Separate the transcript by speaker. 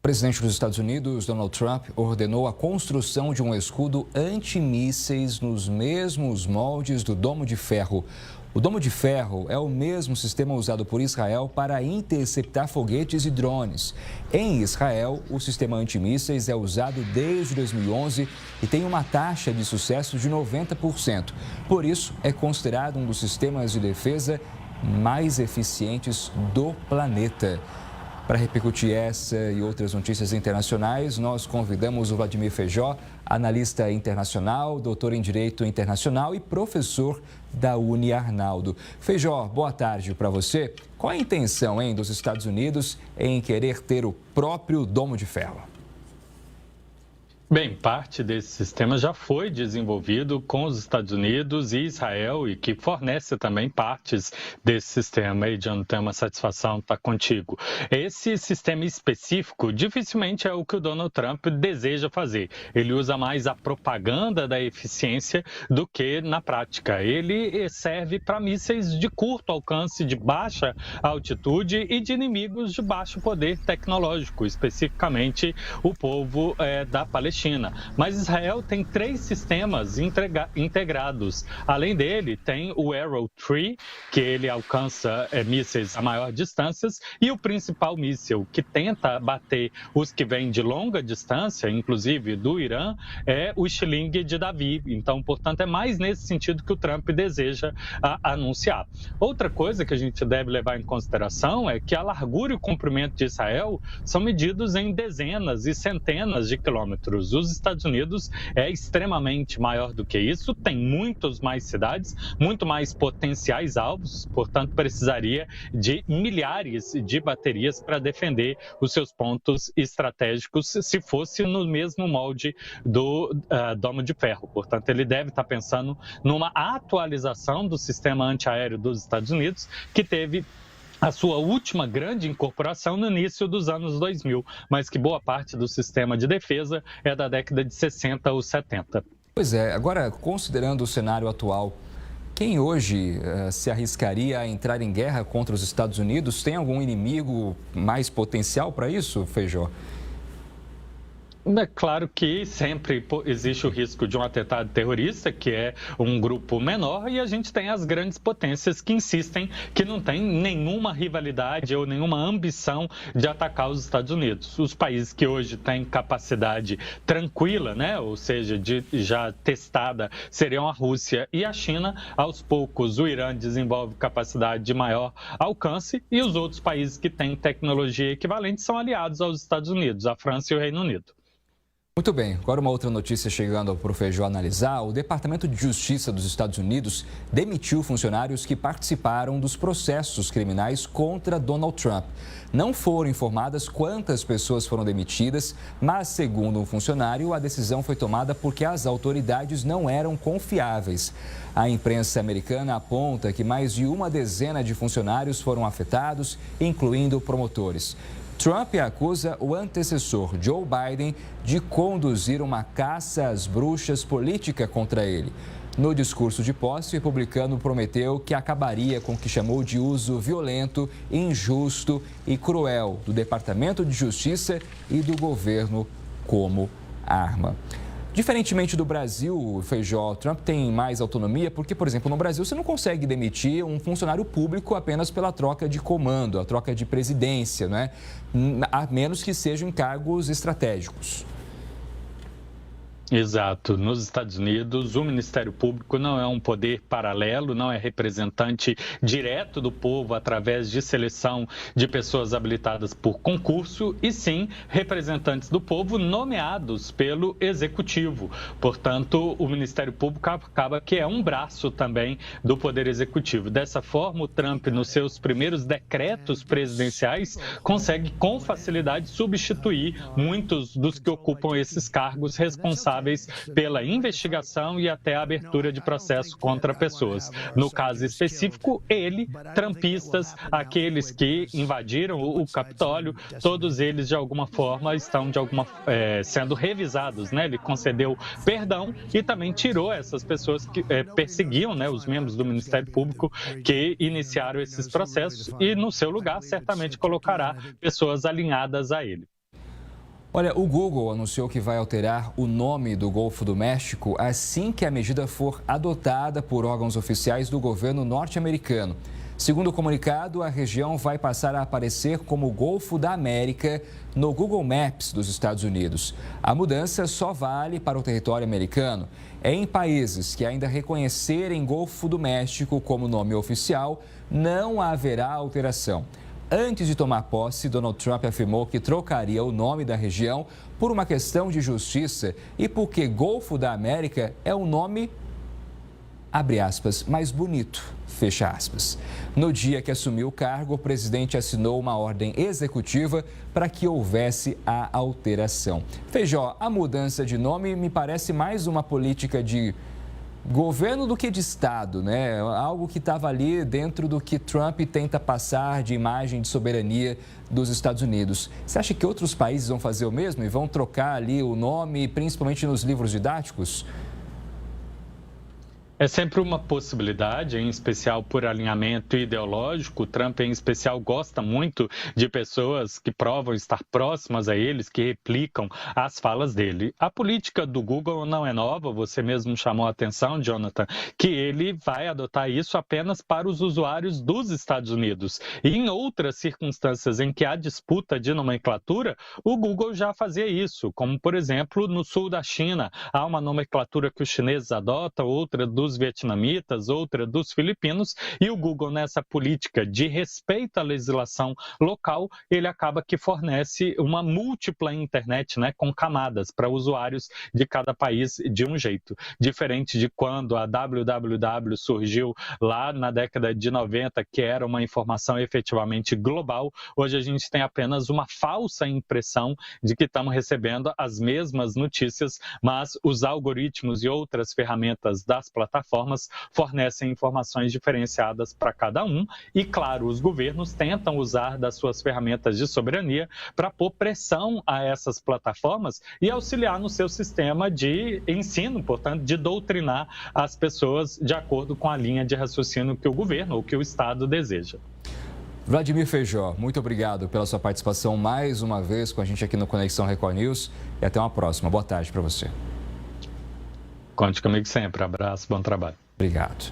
Speaker 1: presidente dos Estados Unidos, Donald Trump, ordenou a construção de um escudo antimísseis nos mesmos moldes do Domo de Ferro. O Domo de Ferro é o mesmo sistema usado por Israel para interceptar foguetes e drones. Em Israel, o sistema antimísseis é usado desde 2011 e tem uma taxa de sucesso de 90%. Por isso, é considerado um dos sistemas de defesa mais eficientes do planeta. Para repercutir essa e outras notícias internacionais, nós convidamos o Vladimir Feijó, analista internacional, doutor em Direito Internacional e professor da Uniarnaldo. Feijó, boa tarde para você. Qual a intenção, dos Estados Unidos em querer ter o próprio Domo de Ferro?
Speaker 2: Bem, parte desse sistema já foi desenvolvido com os Estados Unidos e Israel e que fornece também partes desse sistema. E, John, tem uma satisfação estar contigo. Esse sistema específico dificilmente é o que o Donald Trump deseja fazer. Ele usa mais a propaganda da eficiência do que na prática. Ele serve para mísseis de curto alcance, de baixa altitude e de inimigos de baixo poder tecnológico, especificamente o povo da Palestina. Mas Israel tem 3 sistemas integrados. Além dele, tem o Arrow 3, que ele alcança mísseis a maior distâncias, e o principal míssil, que tenta bater os que vêm de longa distância, inclusive do Irã, é o Sling de Davi. Então, portanto, é mais nesse sentido que o Trump deseja anunciar. Outra coisa que a gente deve levar em consideração é que a largura e o comprimento de Israel são medidos em dezenas e centenas de quilômetros. Os Estados Unidos é extremamente maior do que isso, tem muitas mais cidades, muito mais potenciais alvos, portanto precisaria de milhares de baterias para defender os seus pontos estratégicos se fosse no mesmo molde do Domo de Ferro. Portanto, ele deve estar pensando numa atualização do sistema antiaéreo dos Estados Unidos, que teve a sua última grande incorporação no início dos anos 2000, mas que boa parte do sistema de defesa é da década de 60 ou 70.
Speaker 1: Pois é, agora, considerando o cenário atual, quem hoje se arriscaria a entrar em guerra contra os Estados Unidos? Tem algum inimigo mais potencial para isso, Feijó?
Speaker 2: É claro que sempre existe o risco de um atentado terrorista, que é um grupo menor, e a gente tem as grandes potências que insistem que não tem nenhuma rivalidade ou nenhuma ambição de atacar os Estados Unidos. Os países que hoje têm capacidade tranquila, ou seja, já testada, seriam a Rússia e a China. Aos poucos, o Irã desenvolve capacidade de maior alcance e os outros países que têm tecnologia equivalente são aliados aos Estados Unidos, a França e o Reino Unido.
Speaker 1: Muito bem, agora uma outra notícia chegando para o Feijó analisar. O Departamento de Justiça dos Estados Unidos demitiu funcionários que participaram dos processos criminais contra Donald Trump. Não foram informadas quantas pessoas foram demitidas, mas, segundo um funcionário, a decisão foi tomada porque as autoridades não eram confiáveis. A imprensa americana aponta que mais de uma dezena de funcionários foram afetados, incluindo promotores. Trump acusa o antecessor, Joe Biden, de conduzir uma caça às bruxas política contra ele. No discurso de posse, o republicano prometeu que acabaria com o que chamou de uso violento, injusto e cruel do Departamento de Justiça e do governo como arma. Diferentemente do Brasil, Feijó, Trump tem mais autonomia porque, por exemplo, no Brasil você não consegue demitir um funcionário público apenas pela troca de comando, a troca de presidência, a menos que sejam cargos estratégicos.
Speaker 2: Exato. Nos Estados Unidos, o Ministério Público não é um poder paralelo, não é representante direto do povo através de seleção de pessoas habilitadas por concurso, e sim representantes do povo nomeados pelo Executivo. Portanto, o Ministério Público acaba que é um braço também do Poder Executivo. Dessa forma, o Trump, nos seus primeiros decretos presidenciais, consegue com facilidade substituir muitos dos que ocupam esses cargos responsáveis pela investigação e até a abertura de processo contra pessoas. No caso específico, trumpistas, aqueles que invadiram o Capitólio, todos eles de alguma forma estão sendo revisados, Ele concedeu perdão e também tirou essas pessoas que perseguiam, os membros do Ministério Público que iniciaram esses processos, e no seu lugar certamente colocará pessoas alinhadas a ele.
Speaker 1: Olha, o Google anunciou que vai alterar o nome do Golfo do México assim que a medida for adotada por órgãos oficiais do governo norte-americano. Segundo o comunicado, a região vai passar a aparecer como Golfo da América no Google Maps dos Estados Unidos. A mudança só vale para o território americano. Em países que ainda reconhecerem Golfo do México como nome oficial, não haverá alteração. Antes de tomar posse, Donald Trump afirmou que trocaria o nome da região por uma questão de justiça e porque Golfo da América é um nome, abre aspas, mais bonito, fecha aspas. No dia que assumiu o cargo, o presidente assinou uma ordem executiva para que houvesse a alteração. Feijó, a mudança de nome me parece mais uma política de governo do que de Estado, né? Algo que estava ali dentro do que Trump tenta passar de imagem de soberania dos Estados Unidos. Você acha que outros países vão fazer o mesmo e vão trocar ali o nome, principalmente nos livros didáticos?
Speaker 2: É sempre uma possibilidade, em especial por alinhamento ideológico. O Trump, em especial, gosta muito de pessoas que provam estar próximas a eles, que replicam as falas dele. A política do Google não é nova, você mesmo chamou a atenção, Jonathan, que ele vai adotar isso apenas para os usuários dos Estados Unidos. E em outras circunstâncias em que há disputa de nomenclatura, o Google já fazia isso, como, por exemplo, no sul da China. Há uma nomenclatura que os chineses adotam, outra dos vietnamitas, outra dos filipinos, e o Google, nessa política de respeito à legislação local, ele acaba que fornece uma múltipla internet, né, com camadas para usuários de cada país de um jeito. Diferente de quando a www surgiu lá na década de 90, que era uma informação efetivamente global, hoje a gente tem apenas uma falsa impressão de que estamos recebendo as mesmas notícias, mas os algoritmos e outras ferramentas das plataformas fornecem informações diferenciadas para cada um e, claro, os governos tentam usar das suas ferramentas de soberania para pôr pressão a essas plataformas e auxiliar no seu sistema de ensino, portanto, de doutrinar as pessoas de acordo com a linha de raciocínio que o governo ou que o Estado deseja.
Speaker 1: Vladimir Feijó, muito obrigado pela sua participação mais uma vez com a gente aqui no Conexão Record News e até uma próxima. Boa tarde para você.
Speaker 2: Conte comigo sempre. Abraço, bom trabalho.
Speaker 1: Obrigado.